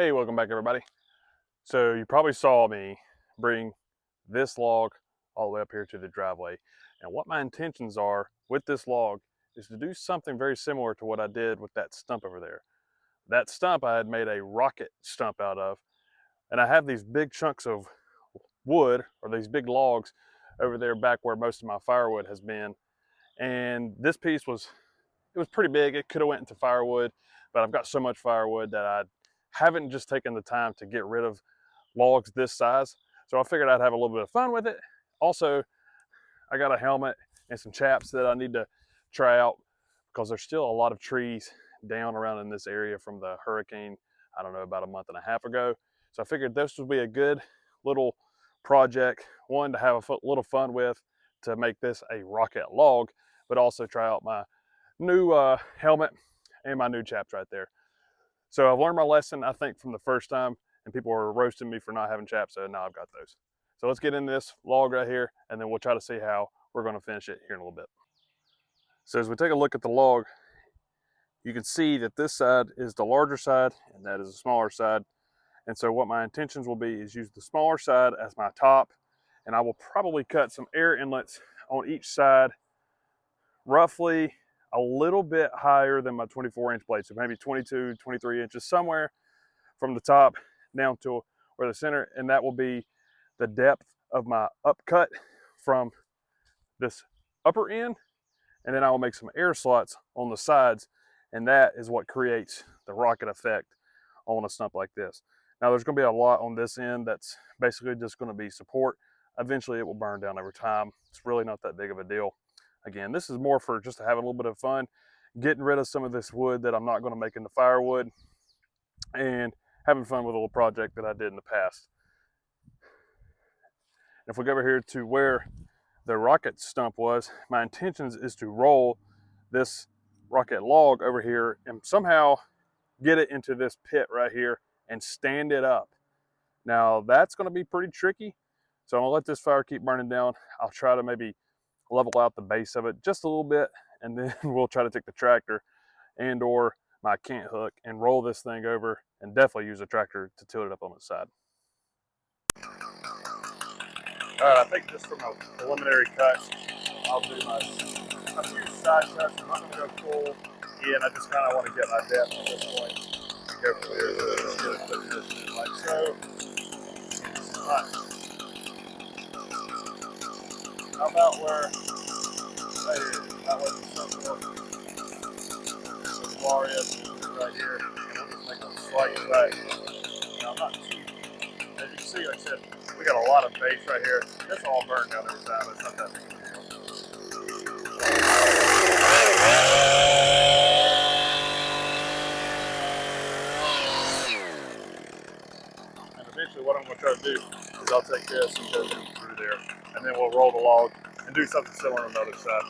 Hey, welcome back everybody. So you probably saw me bring this log all the way up here to the driveway. And what my intentions are with this log is to do something very similar to what I did with that stump over there. That stump I had made a rocket stump out of, and I have these big chunks of wood or these big logs over there back where most of my firewood has been. And this piece was pretty big. It could have went into firewood, but I've got so much firewood that I haven't just taken the time to get rid of logs this size. So I figured I'd have a little bit of fun with it. Also, I got a helmet and some chaps that I need to try out because there's still a lot of trees down around in this area from the hurricane, I don't know, about a month and a half ago. So I figured this would be a good little project, one to have a little fun with, to make this a rocket log, but also try out my new helmet and my new chaps right there. So I've learned my lesson, I think, from the first time, and people were roasting me for not having chaps, so now I've got those. So let's get into this log right here, and then we'll try to see how we're going to finish it here in a little bit. So as we take a look at the log, you can see that this side is the larger side, and that is the smaller side. And so what my intentions will be is use the smaller side as my top, and I will probably cut some air inlets on each side, roughly a little bit higher than my 24-inch blade, so maybe 22, 23 inches, somewhere from the top down to where the center, and that will be the depth of my upcut from this upper end. And then I will make some air slots on the sides, and that is what creates the rocket effect on a stump like this. Now there's going to be a lot on this end that's basically just going to be support. Eventually it will burn down over time. It's really not that big of a deal. Again, this is more for just to have a little bit of fun, getting rid of some of this wood that I'm not going to make into firewood, and having fun with a little project that I did in the past. If we go over here to where the rocket stump was, my intentions is to roll this rocket log over here and somehow get it into this pit right here and stand it up. Now that's going to be pretty tricky, so I'm going to let this fire keep burning down. I'll try to maybe level out the base of it just a little bit, and then we'll try to take the tractor and or my cant hook and roll this thing over, and definitely use a tractor to tilt it up on its side. All right, I think just from a preliminary cut, I'll do a few side cuts. I'm not going to go full in. I just kind of want to get my depth at this point and go from here. Like so. Right. How about where right here? That was something as far as right here. And we'll just make a slight cut. Now, I'm not too, as you can see, like I said, we got a lot of base right here. This all burned down every time. It's not that big of a deal. And eventually what I'm going to try to do is I'll take this and go through there, and then we'll roll the log and do something similar on the other side.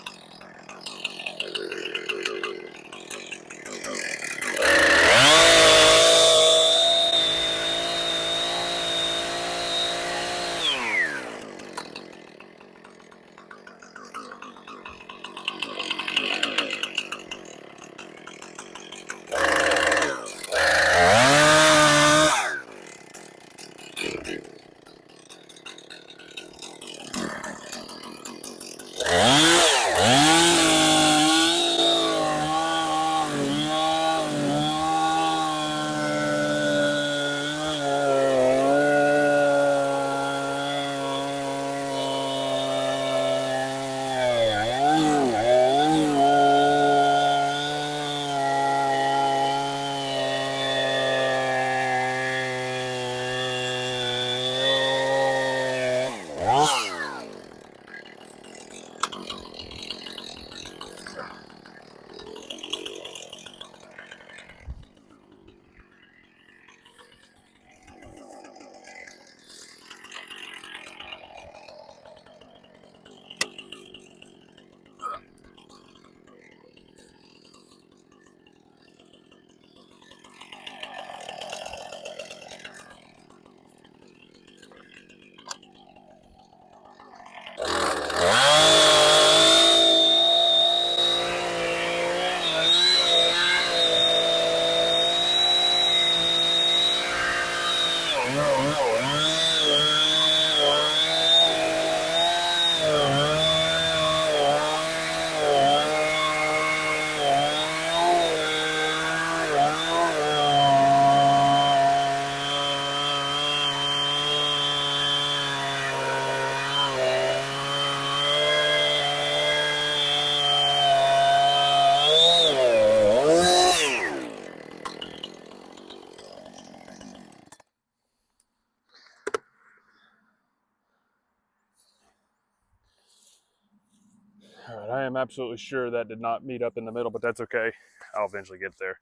I am absolutely sure that did not meet up in the middle, but that's okay. I'll eventually get there.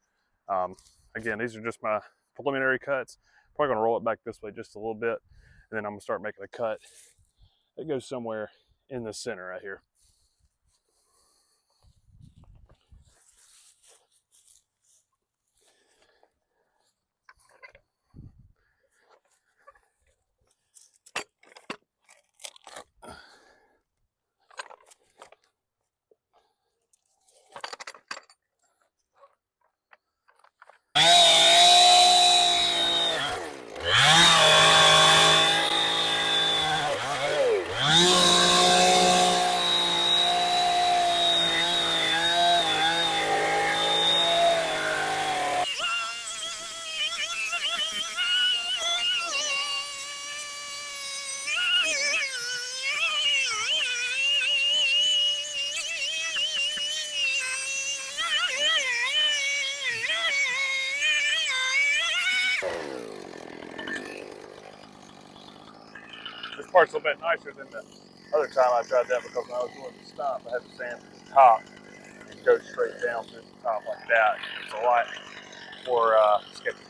Again, these are just my preliminary cuts. Probably gonna roll it back this way just a little bit, and then I'm gonna start making a cut that goes somewhere in the center right here. This part's a little bit nicer than the other time I tried that because when I was doing the stump, I had to sand from the top and go straight down through the top like that. It's a lot more sketchy.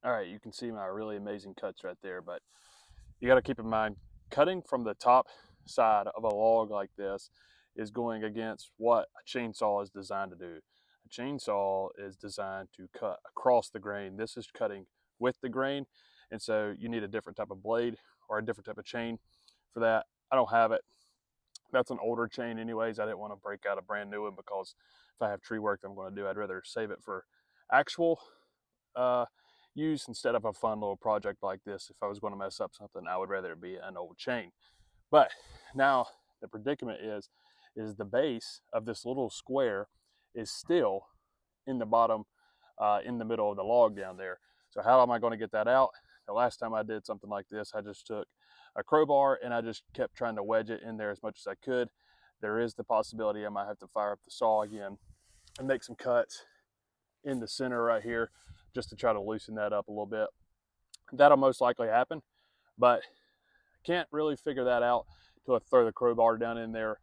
All right, you can see my really amazing cuts right there, but you got to keep in mind, cutting from the top side of a log like this is going against what a chainsaw is designed to do. A chainsaw is designed to cut across the grain. This is cutting with the grain, and so you need a different type of blade or a different type of chain for that. I don't have it. That's an older chain anyways. I didn't want to break out a brand new one because if I have tree work that I'm going to do, I'd rather save it for actual use instead of a fun little project like this. If I was going to mess up something, I would rather it be an old chain. But now the predicament is the base of this little square is still in the bottom, in the middle of the log down there. So how am I going to get that out? The last time I did something like this, I just took a crowbar and I just kept trying to wedge it in there as much as I could. There is the possibility I might have to fire up the saw again and make some cuts in the center right here just to try to loosen that up a little bit. That'll most likely happen, but can't really figure that out till I throw the crowbar down in there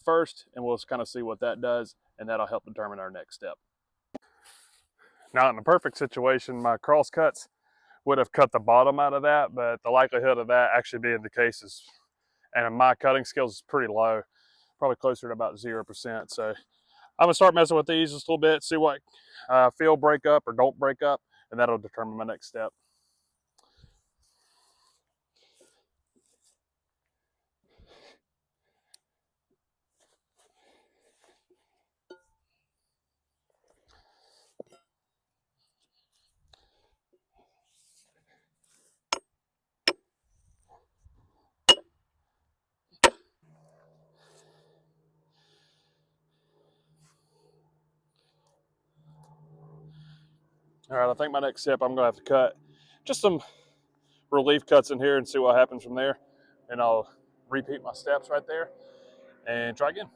first, and we'll just kind of see what that does, and that'll help determine our next step. Now, in a perfect situation, my cross cuts would have cut the bottom out of that, but the likelihood of that actually being the case is, and my cutting skills is pretty low, probably closer to about 0%. So I'm gonna start messing with these just a little bit, see what feel break up or don't break up, and that'll determine my next step. All right, I think my next step, I'm gonna have to cut just some relief cuts in here and see what happens from there. And I'll repeat my steps right there and try again.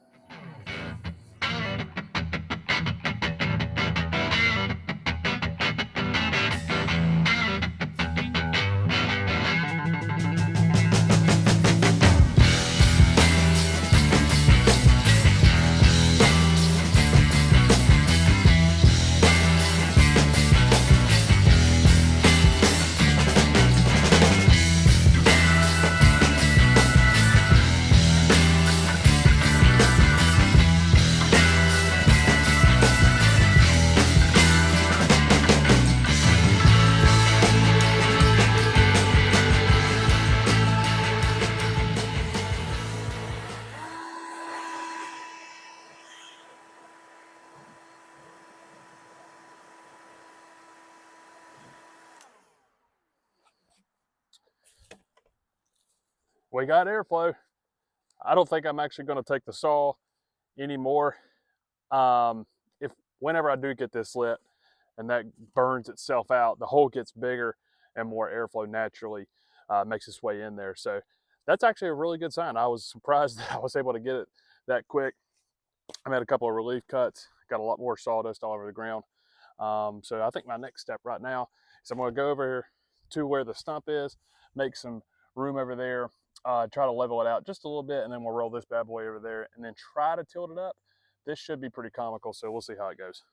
We got airflow. I don't think I'm actually going to take the saw anymore. If whenever I do get this lit and that burns itself out, the hole gets bigger and more airflow naturally makes its way in there. So that's actually a really good sign. I was surprised that I was able to get it that quick. I made a couple of relief cuts, got a lot more sawdust all over the ground. So I think my next step right now is I'm going to go over to where the stump is, make some room over there, try to level it out just a little bit, and then we'll roll this bad boy over there and then try to tilt it up. This should be pretty comical, so we'll see how it goes.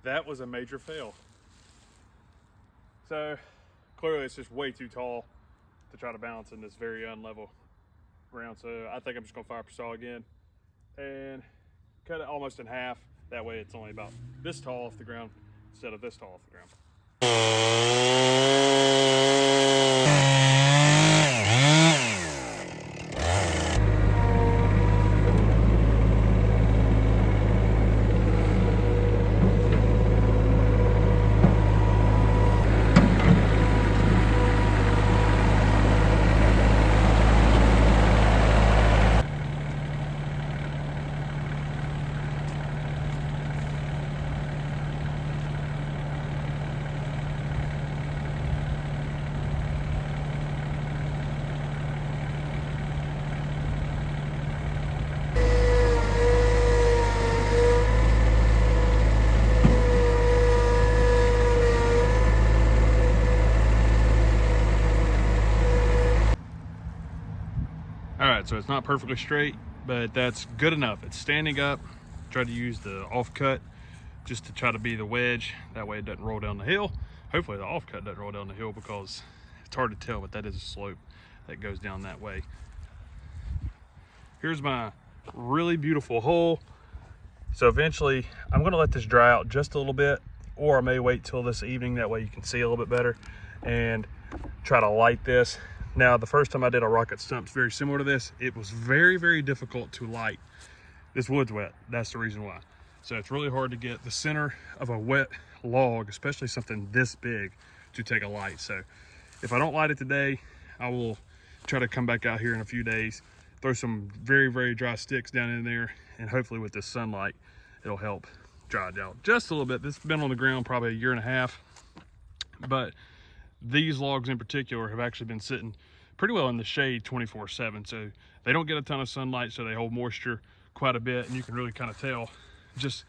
That was a major fail. So clearly it's just way too tall to try to balance in this very unlevel ground. So I think I'm just gonna fire up saw again and cut it almost in half. That way it's only about this tall off the ground instead of this tall off the ground. So it's not perfectly straight, but that's good enough. It's standing up. Try to use the offcut just to try to be the wedge. That way it doesn't roll down the hill. Hopefully the offcut doesn't roll down the hill because it's hard to tell, but that is a slope that goes down that way. Here's my really beautiful hole. So eventually I'm gonna let this dry out just a little bit, or I may wait till this evening, that way you can see a little bit better, and try to light this. Now, the first time I did a rocket stumps very similar to this, it was very, very difficult to light. This wood's wet, that's the reason why. So it's really hard to get the center of a wet log, especially something this big, to take a light. So if I don't light it today, I will try to come back out here in a few days, throw some very, very dry sticks down in there, and hopefully with this sunlight, it'll help dry it out just a little bit. This has been on the ground probably a year and a half, but these logs in particular have actually been sitting pretty well in the shade 24/7. So they don't get a ton of sunlight, so they hold moisture quite a bit, and you can really kind of tell just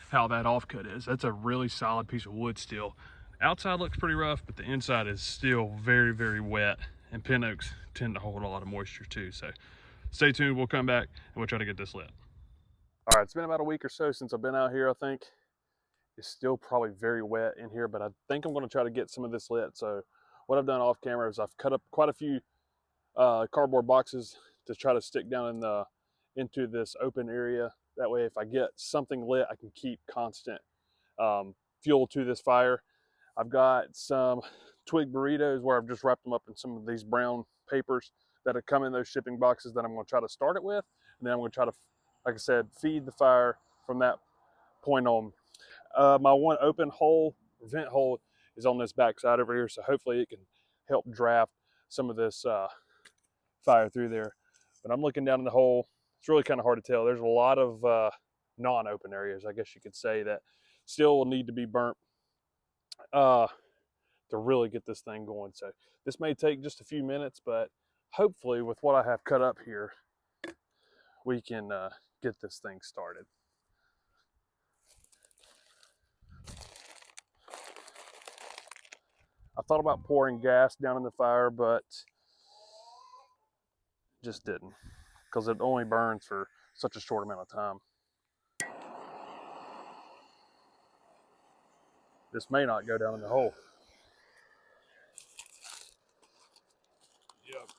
how that offcut is. That's a really solid piece of wood still. Outside looks pretty rough, but the inside is still very, very wet, and pin oaks tend to hold a lot of moisture too. So stay tuned, we'll come back and we'll try to get this lit. All right, it's been about a week or so since I've been out here. I think it's still probably very wet in here, but I think I'm going to try to get some of this lit. So what I've done off camera is I've cut up quite a few cardboard boxes to try to stick down into this open area. That way, if I get something lit, I can keep constant fuel to this fire. I've got some twig burritos where I've just wrapped them up in some of these brown papers that have come in those shipping boxes that I'm going to try to start it with. And then I'm going to try to, like I said, feed the fire from that point on. My one open hole, vent hole, is on this back side over here, so hopefully it can help draft some of this fire through there. But I'm looking down in the hole. It's really kind of hard to tell. There's a lot of non-open areas, I guess you could say, that still will need to be burnt to really get this thing going. So this may take just a few minutes, but hopefully with what I have cut up here, we can get this thing started. I thought about pouring gas down in the fire, but just didn't, because it only burns for such a short amount of time. This may not go down in the hole. Yep.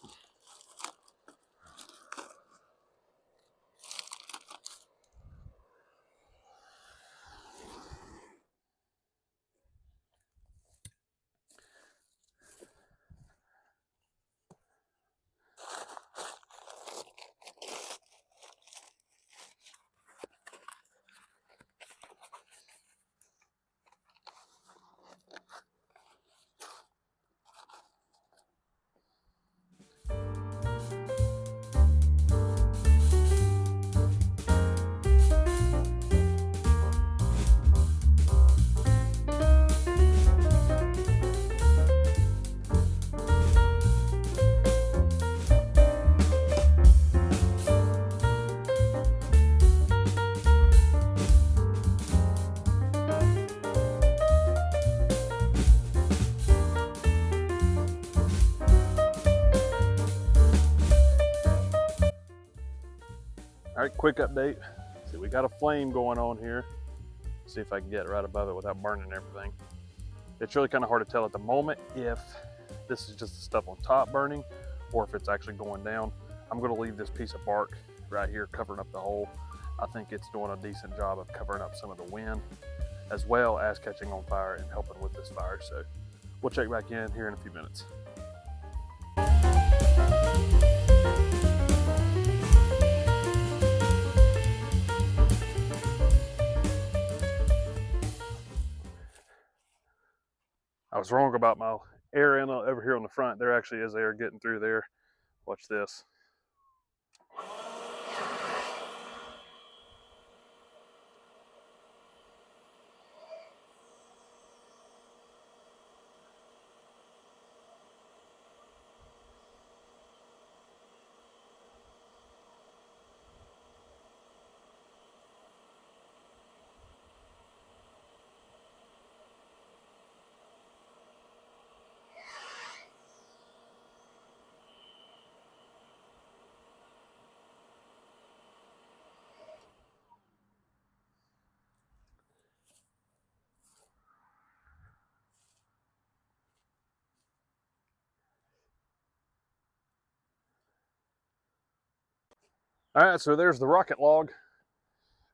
All right, quick update. See, we got a flame going on here. See if I can get right above it without burning everything. It's really kind of hard to tell at the moment if this is just the stuff on top burning or if it's actually going down. I'm going to leave this piece of bark right here covering up the hole. I think it's doing a decent job of covering up some of the wind as well as catching on fire and helping with this fire. So we'll check back in here in a few minutes. I was wrong about my air inlet over here on the front. There actually is air getting through there. Watch this. All right, so there's the rocket log.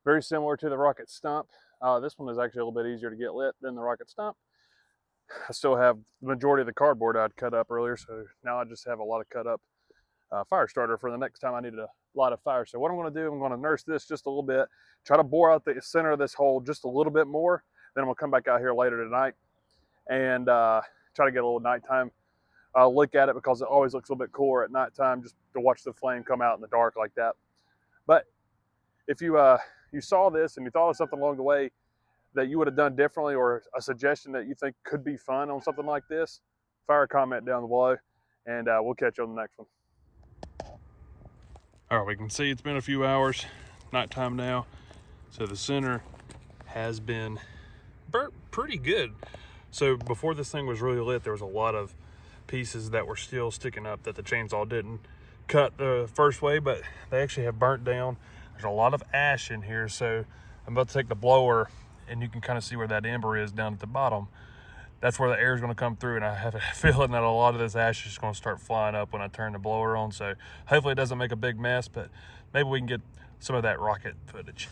Very similar to the rocket stump. This one is actually a little bit easier to get lit than the rocket stump. I still have the majority of the cardboard I'd cut up earlier, so now I just have a lot of cut up fire starter for the next time I need a lot of fire. So what I'm going to do, I'm going to nurse this just a little bit, try to bore out the center of this hole just a little bit more. Then I'm going to come back out here later tonight and try to get a little nighttime look at it, because it always looks a little bit cooler at nighttime just to watch the flame come out in the dark like that. But if you you saw this and you thought of something along the way that you would have done differently, or a suggestion that you think could be fun on something like this, fire a comment down below, and we'll catch you on the next one. All right, we can see it's been a few hours, nighttime now, so the center has been burnt pretty good. So before this thing was really lit, there was a lot of pieces that were still sticking up that the chainsaw didn't cut the first way, but they actually have burnt down. There's a lot of ash in here, so I'm about to take the blower, and you can kind of see where that ember is down at the bottom. That's where the air is going to come through, and I have a feeling that a lot of this ash is going to start flying up when I turn the blower on. So hopefully it doesn't make a big mess, but maybe we can get some of that rocket footage.